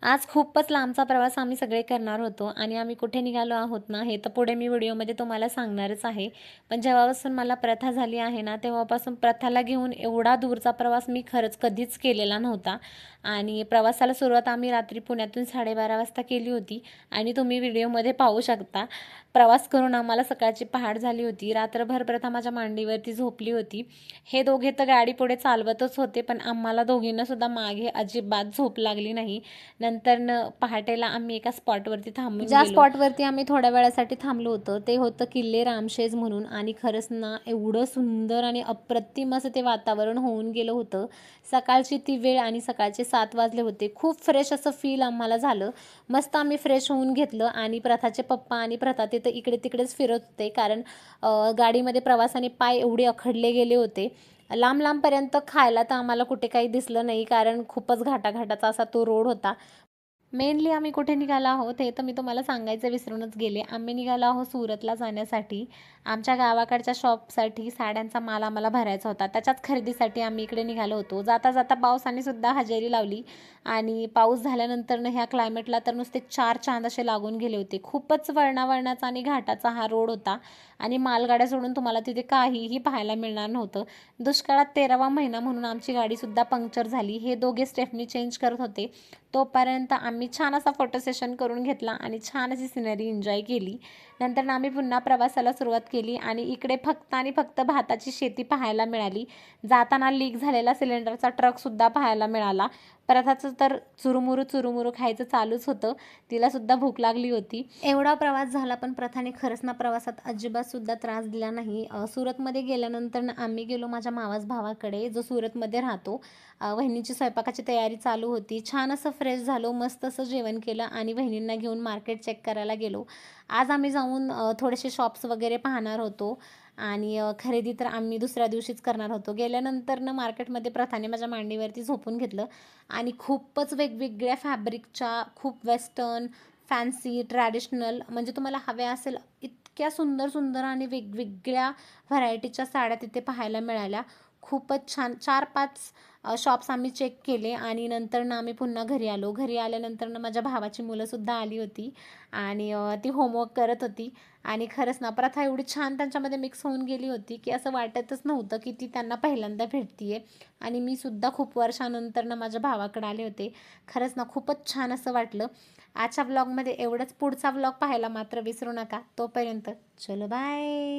आज खूपच लांबचा प्रवास आम्ही सगळे करणार होतो आणि आम्ही कुठे निघालो आहोत ना, हे तर पुढे मी व्हिडिओमध्ये तुम्हाला सांगणारच आहे. पण जेव्हापासून मला प्रथा झाली आहे ना, तेव्हापासून प्रथाला घेऊन एवढा दूरचा प्रवास मी खरंच कधीच केलेला नव्हता. आणि प्रवासाला सुरुवात आम्ही रात्री पुण्यातून 12:30 वाजता केली होती आणि तुम्ही व्हिडिओमध्ये पाहू शकता. प्रवास करून आम्हाला सकाळची पहाट झाली होती. रात्रभर प्रथा माझ्या मांडीवरती झोपली होती. हे दोघे तर गाडी पुढे चालवतच होते, पण आम्हाला दोघींना सुद्धा मागे अजिबात झोप लागली नाही. नंतर पहाटेला आम्ही एका स्पॉटवरती थांबून ज्या स्पॉटवरती आम्ही थोड्या वेळासाठी थांबलो होतो ते होतं किल्ले रामशेज म्हणून. आणि खरंच ना, एवढं सुंदर आणि अप्रतिम असं ते वातावरण होऊन गेलं होतं. सकाळची ती वेळ आणि सकाळचे 7 वाजले होते. खूप फ्रेश असं फील आम्हाला झालं. मस्त आम्ही फ्रेश होऊन घेतलं आणि प्रथाचे पप्पा आणि प्रथा ते तर इकडे तिकडेच फिरत होते, कारण गाडीमध्ये प्रवासाने पाय एवढे अखडले गेले होते. लांब लांबपर्यंत खायला तर आम्हाला कुठे काही दिसलं नाही, कारण खूपच घाटाघाटाचा असा तो रोड होता. मेनली आम्ही कुठे निघालो आहोत हे तर मी तुम्हाला सांगायचं विसरूनच गेले. आम्ही निघालो आहोत सुरतला जाण्यासाठी. आमच्या गावाकडच्या शॉपसाठी साड्यांचा माल आम्हाला भरायचा होता. त्याच्याच खरेदीसाठी आम्ही इकडे निघालो होतो. जाता जाता पावसाने सुद्धा हजेरी लावली आणि पाऊस झाल्यानंतर ह्या क्लायमेटला तर नुसते 4 चांद असे लागून गेले होते. खूपच वळणावळणाचा आणि घाटाचा हा रोड होता आणि मालगाड्या सोडून तुम्हाला तिथे काहीही पाहायला मिळणार नव्हतं. दुष्काळात 13वा महिना म्हणून आमची गाडीसुद्धा पंक्चर झाली. हे दोघे स्टेफनी चेंज करत होते. तोपर्यंत आम्ही छान असा फोटो सेशन करून घेतला आणि छान अशी सिनरी एन्जॉय केली. नंतर आम्ही पुन्हा प्रवासाला सुरुवात केली आणि इकडे फक्त आणि फक्त भाताची शेती पाहायला मिळाली. जाताना लीक झालेला सिलेंडरचा ट्रकसुद्धा पाहायला मिळाला. प्रथाचं तर चुरुमुरू चुरुमुरू खायचं चालूच होतं. तिलासुद्धा भूक लागली होती. एवढा प्रवास झाला, पण प्रथाने खरंच ना प्रवासात अजिबातसुद्धा त्रास दिला नाही. सुरतमध्ये गेल्यानंतर आम्ही गेलो माझ्या मावस भावाकडे, जो सुरतमध्ये राहतो. वहिनीची स्वयंपाकाची तयारी चालू होती. छान असं फ्रेश झालो, मस्त असं जेवण केलं आणि वहिनींना घेऊन मार्केट चेक करायला गेलो. आज आम्ही जाऊन थोडेसे शॉप्स वगैरे पाहणार होतो आणि खरेदी तर आम्ही दुसऱ्या दिवशीच करणार होतो. गेल्यानंतर मार्केटमध्ये प्रथाने माझ्या मांडीवरती झोपून घेतलं आणि खूपच वेगवेगळ्या फॅब्रिकच्या, खूप वेस्टर्न, फॅन्सी, ट्रॅडिशनल, म्हणजे तुम्हाला हव्या असेल इतक्या सुंदर सुंदर आणि वेगवेगळ्या व्हरायटीच्या साड्या तिथे पाहायला मिळाल्या. खूपच छान 4-5 शॉप्स आम्ही चेक केले आणि नंतर आम्ही पुन्हा घरी आलो. घरी आल्यानंतर माझ्या भावाची मुलंसुद्धा आली होती आणि ती होमवर्क करत होती. आणि खरंच ना, प्रथा एवढी छान त्यांच्यामध्ये मिक्स होऊन गेली होती की असं वाटतच नव्हतं की ती त्यांना पहिल्यांदा भेटतीये. आणि मी सुद्धा खूप वर्षानंतर माझ्या भावाकडे आले होते. खरंच ना, खूपच छान असं वाटलं. आजच्या ब्लॉगमध्ये एवढंच. पुढचा ब्लॉग पाहायला मात्र विसरू नका. तोपर्यंत चलो बाय.